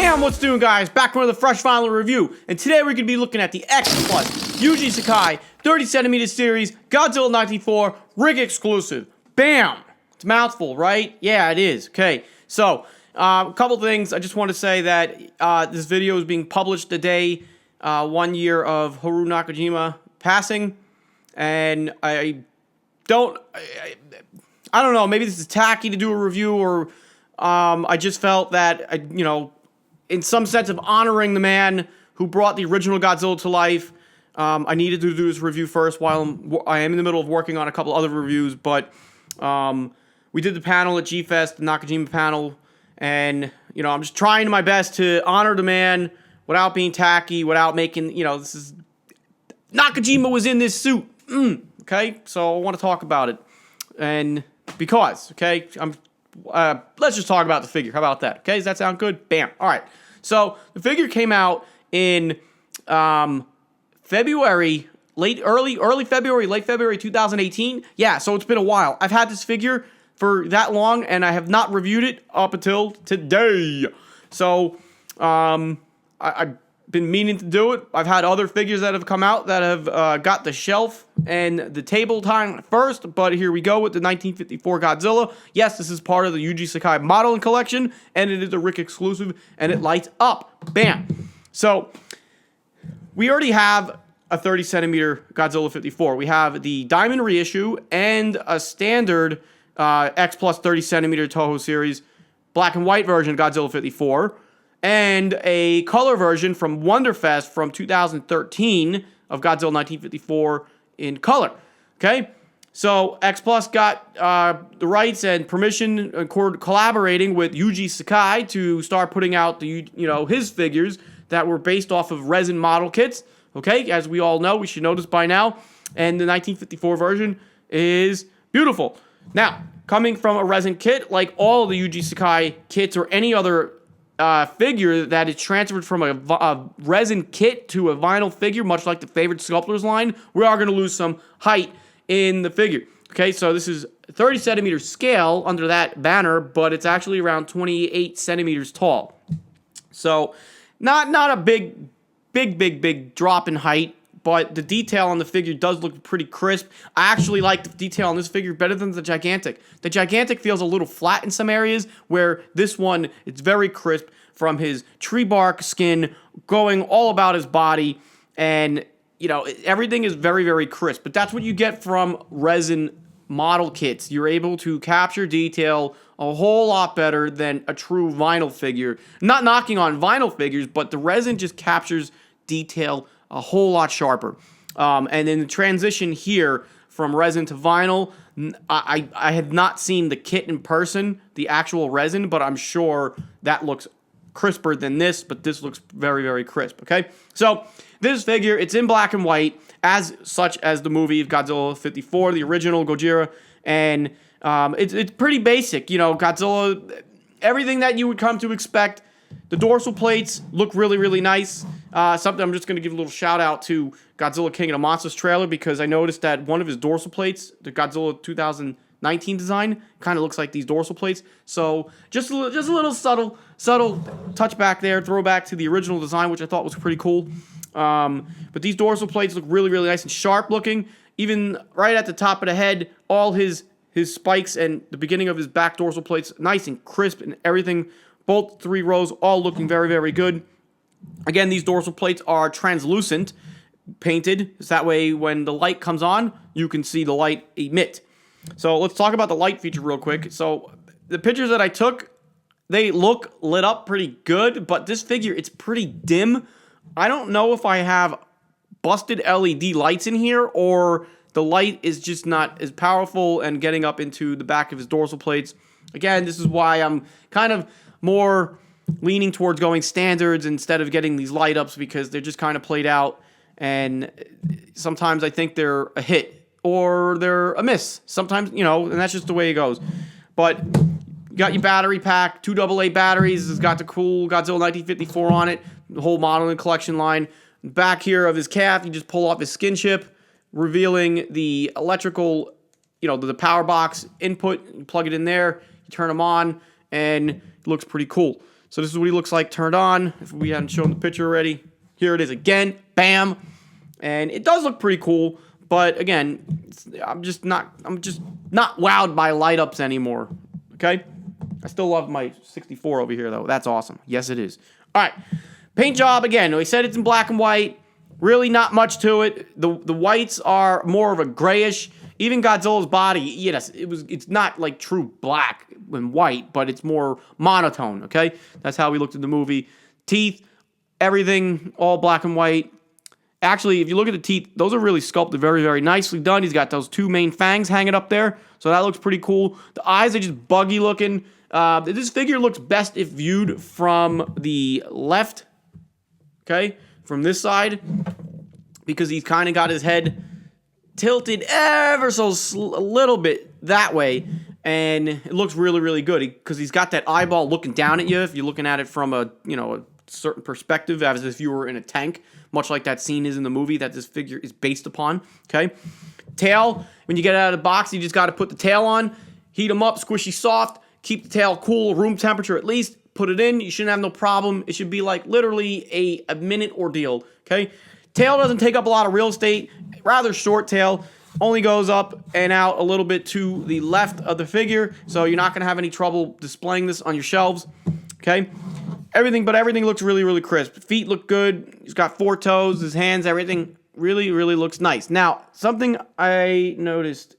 Bam! What's doing, guys? Back for another fresh final review. And today we're going to be looking at the X Plus Yuji Sakai 30cm series Godzilla 1994 RIC exclusive. Bam! It's a mouthful, right? Yeah, it is. Okay, so a couple things. I just want to say that this video is being published the day 1 year of Haruo Nakajima passing, and I don't know. Maybe this is tacky to do a review, or I just felt that in some sense of honoring the man who brought the original Godzilla to life, I needed to do this review first while I am in the middle of working on a couple other reviews. But we did the panel at G-Fest, the Nakajima panel, and I'm just trying my best to honor the man without being tacky, without making, this is... Nakajima was in this suit. Okay? So I want to talk about it. And because, okay, let's just talk about the figure. How about that? Okay, does that sound good? Bam. All right. So the figure came out in February, early February, late February 2018. Yeah, so it's been a while. I've had this figure for that long, and I have not reviewed it up until today. So I've been meaning to do it. I've had other figures that have come out that have got the shelf and the table time first, but here we go with the 1954 Godzilla. Yes, this is part of the Yuji Sakai modeling collection, and it is a RIC exclusive, and it lights up. Bam! So, we already have a 30cm Godzilla 54. We have the Diamond reissue and a standard X Plus 30cm Toho series black and white version of Godzilla 54, and a color version from Wonderfest from 2013 of Godzilla 1954 in color. Okay? So, X Plus got the rights and permission, collaborating with Yuji Sakai to start putting out the his figures that were based off of resin model kits. Okay? As we all know, we should know this by now. And the 1954 version is beautiful. Now, coming from a resin kit, like all of the Yuji Sakai kits or any other figure that is transferred from a resin kit to a vinyl figure, much like the favorite sculptors line, we are going to lose some height in the figure. Okay, so this is 30cm scale under that banner, but it's actually around 28 centimeters tall. So not a big drop in height, but the detail on the figure does look pretty crisp. I actually like the detail on this figure better than the Gigantic. The Gigantic feels a little flat in some areas, where this one, it's very crisp from his tree bark skin going all about his body, and, everything is very, very crisp. But that's what you get from resin model kits. You're able to capture detail a whole lot better than a true vinyl figure. Not knocking on vinyl figures, but the resin just captures detail a whole lot sharper. And then the transition here from resin to vinyl, I have not seen the kit in person, the actual resin, but I'm sure that looks crisper than this, but this looks very, very crisp, okay? So, this figure, it's in black and white, as such as the movie of Godzilla 54, the original Gojira, and it's pretty basic. Godzilla, everything that you would come to expect. The dorsal plates look really, really nice. Something I'm just going to give a little shout out to Godzilla King of the Monsters trailer, because I noticed that one of his dorsal plates, the Godzilla 2019 design, kind of looks like these dorsal plates. So just a little subtle touchback there, throwback to the original design, which I thought was pretty cool. But these dorsal plates look really, really nice and sharp looking. Even right at the top of the head, all his spikes and the beginning of his back dorsal plates, nice and crisp and everything. Both 3 rows all looking very, very good. Again, these dorsal plates are translucent, painted, so that way when the light comes on, you can see the light emit. So let's talk about the light feature real quick. So the pictures that I took, they look lit up pretty good, but this figure, it's pretty dim. I don't know if I have busted LED lights in here, or the light is just not as powerful and getting up into the back of his dorsal plates. Again, this is why I'm kind of more leaning towards going standards instead of getting these light ups, because they're just kind of played out, and sometimes I think they're a hit or they're a miss. Sometimes, and that's just the way it goes. But you got your battery pack, 2 AA batteries. It's got the cool Godzilla 1954 on it, the whole modeling collection line. Back here of his calf, you just pull off his skin chip, revealing the electrical, the power box input. You plug it in there, you turn them on, and it looks pretty cool. So this is what he looks like turned on. If we hadn't shown the picture already, here it is again. Bam. And it does look pretty cool, but again, I'm just not wowed by light ups anymore. Okay? I still love my 64 over here though. That's awesome. Yes, it is. All right. Paint job again. We said it's in black and white. Really not much to it. The whites are more of a grayish. Even Godzilla's body, yes, it's not like true black and white, but it's more monotone, okay? That's how we looked at the movie. Teeth, everything, all black and white. Actually, if you look at the teeth, those are really sculpted very, very nicely done. He's got those two main fangs hanging up there, so that looks pretty cool. The eyes are just buggy looking. This figure looks best if viewed from the left, okay, from this side, because he's kind of got his head tilted ever so a little bit that way, and it looks really, really good because he's got that eyeball looking down at you if you're looking at it from a certain perspective, as if you were in a tank, much like that scene is in the movie that this figure is based upon. Okay, tail, when you get it out of the box, you just got to put the tail on, heat them up, squishy soft, keep the tail cool, room temperature at least, put it in, you shouldn't have no problem. It should be like literally a minute ordeal. Okay, tail doesn't take up a lot of real estate, rather short tail, only goes up and out a little bit to the left of the figure, so you're not going to have any trouble displaying this on your shelves. Okay, everything looks really, really crisp. Feet look good. He's got 4 toes. His hands, everything really, really looks nice. Now, something I noticed,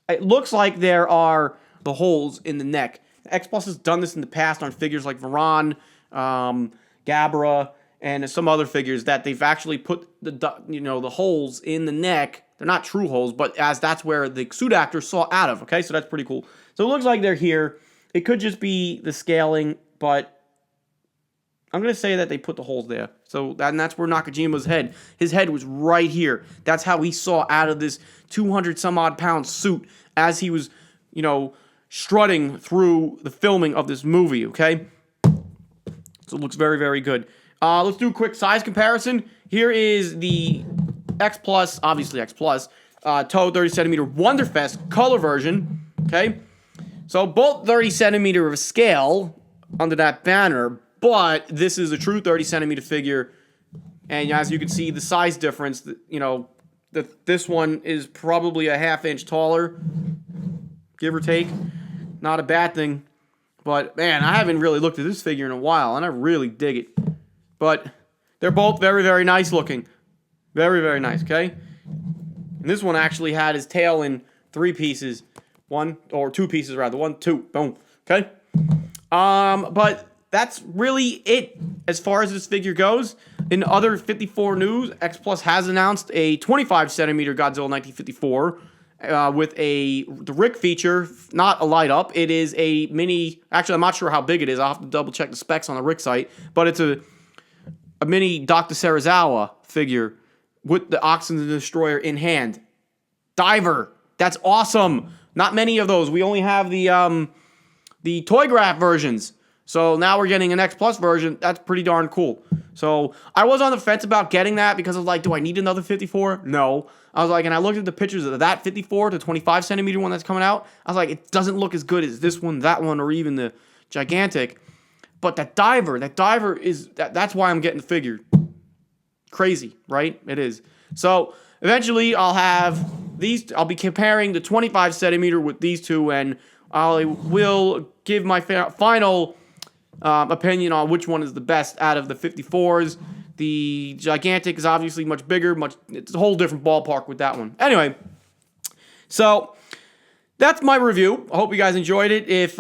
it looks like there are the holes in the neck. X Plus has done this in the past on figures like Varan, Gabra, and some other figures that they've actually put the holes in the neck. They're not true holes, but as that's where the suit actor saw out of. Okay, so that's pretty cool. So it looks like they're here. It could just be the scaling, but I'm going to say that they put the holes there. So that's where Nakajima's head. His head was right here. That's how he saw out of this 200 some odd pound suit as he was, strutting through the filming of this movie, okay? So it looks very, very good. Let's do a quick size comparison. Here is the X Plus, obviously X Plus, Toe 30 centimeter Wonderfest color version, okay? So both 30 centimeter of scale under that banner, but this is a true 30 centimeter figure, and as you can see, the size difference, this one is probably a ½ inch taller, give or take. Not a bad thing, but man, I haven't really looked at this figure in a while, and I really dig it. But they're both very, very nice looking. Very, very nice, okay? And this one actually had his tail in 3 pieces. 2 pieces rather. 1, 2, boom, okay? But that's really it as far as this figure goes. In other 54 news, X Plus has announced a 25 centimeter Godzilla 1954 with the RIC feature, not a light up. It is a mini. Actually, I'm not sure how big it is. I'll have to double check the specs on the RIC site. But it's a mini Dr. Serizawa figure with the Oxygen Destroyer in hand. Diver. That's awesome. Not many of those. We only have the Toy Graph versions. So now we're getting an X Plus version. That's pretty darn cool. So I was on the fence about getting that because I was like, do I need another 54? No. I was like, and I looked at the pictures of that 54, the 25 centimeter one that's coming out. I was like, it doesn't look as good as this one, that one, or even the gigantic. But that diver is, that's why I'm getting the figure. Crazy, right? It is. So eventually I'll have these, I'll be comparing the 25 centimeter with these two, and I will give my final opinion on which one is the best out of the 54s. The gigantic is obviously much bigger, it's a whole different ballpark with that one. Anyway, so that's my review. I hope you guys enjoyed it. If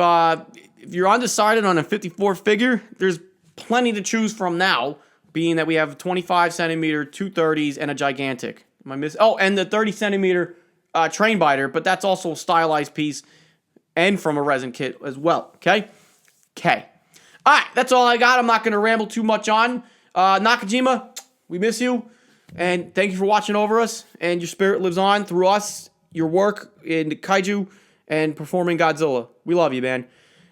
you're undecided on a 54 figure, there's plenty to choose from now, being that we have 25 centimeter, 2 30s, and a gigantic. Am I missing? Oh, and the 30 centimeter train biter, but that's also a stylized piece and from a resin kit as well. Okay? Okay. All right, that's all I got. I'm not going to ramble too much on. Nakajima, we miss you, and thank you for watching over us, and your spirit lives on through us, your work in Kaiju, and performing Godzilla. We love you, man.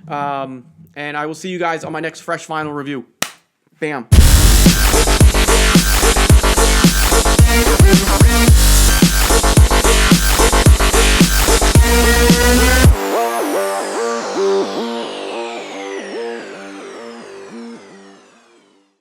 And I will see you guys on my next Fresh Final review. Bam.